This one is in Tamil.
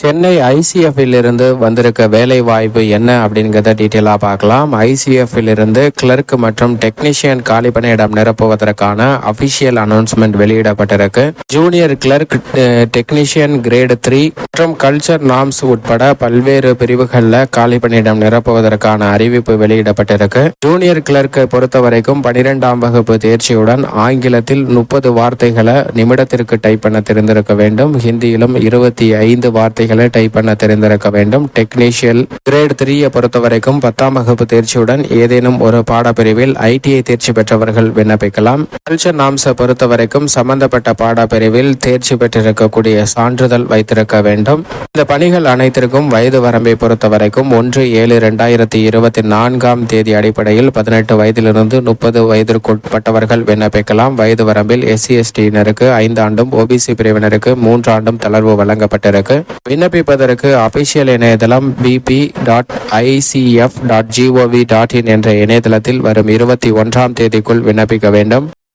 சென்னை ஐசிஎஃப்இல் இருந்து வந்திருக்க வேலை வாய்ப்பு என்ன அப்படிங்கிறத டீட்டெயிலாக பார்க்கலாம். ஐசிஎஃப்இல் இருந்து கிளர்க் மற்றும் டெக்னீஷியன் காலிப்பணியிடம் நிரப்புவதற்கான அபிஷியல் அனௌன்ஸ்மெண்ட் வெளியிடப்பட்டிருக்கு. ஜூனியர் கிளர்க், டெக்னீஷியன் கிரேட் 3 மற்றும் கல்ச்சர் நார்ம்ஸ் உட்பட பல்வேறு பிரிவுகளில் காலிப்பணியிடம் நிரப்புவதற்கான அறிவிப்பு வெளியிடப்பட்டிருக்கு. ஜூனியர் கிளர்க்கை பொறுத்தவரைக்கும் 12ஆம் வகுப்பு தேர்ச்சியுடன் ஆங்கிலத்தில் 30 வார்த்தைகளை நிமிடத்திற்கு டைப் பண்ண தெரிந்திருக்க வேண்டும். ஹிந்தியிலும் 25 வார்த்தைகளை டைப் பண்ண தெரிந்திருக்க வேண்டும். டெக்னீஷியல் கிரேட் 3 பொறுத்த வரைக்கும் 10ஆம் வகுப்பு தேர்ச்சியுடன் ஏதேனும் ஒரு பாடப்பிரிவில் ஐடிஐ தேர்ச்சி பெற்றவர்கள் விண்ணப்பிக்கலாம். கல்ச்சர் நார்ம்ஸை பொறுத்த வரைக்கும் சம்பந்தப்பட்ட பாடப்பிரிவில் தேர்ச்சி பெற்றிருக்கக்கூடிய சான்றிதழ் வைத்திருக்க வேண்டும். இந்த பணிகள் அனைத்திற்கும் வயது வரம்பை பொறுத்த வரைக்கும் 1/7/2024 அடிப்படையில் 18 வயதிலிருந்து 30 வயதிற்குட்பட்டவர்கள் விண்ணப்பிக்கலாம். வயது வரம்பில் SC/ST-யினருக்கு 5 ஆண்டும், OBC பிரிவினருக்கு 3 ஆண்டும் தளர்வு வழங்கப்பட்டிருக்கு. விண்ணப்பிப்பதற்கு அபிஷியல் இணையதளம் bp.icf.gov.in என்ற இணையதளத்தில் வரும் 21ஆம் தேதிக்குள் விண்ணப்பிக்க வேண்டும்.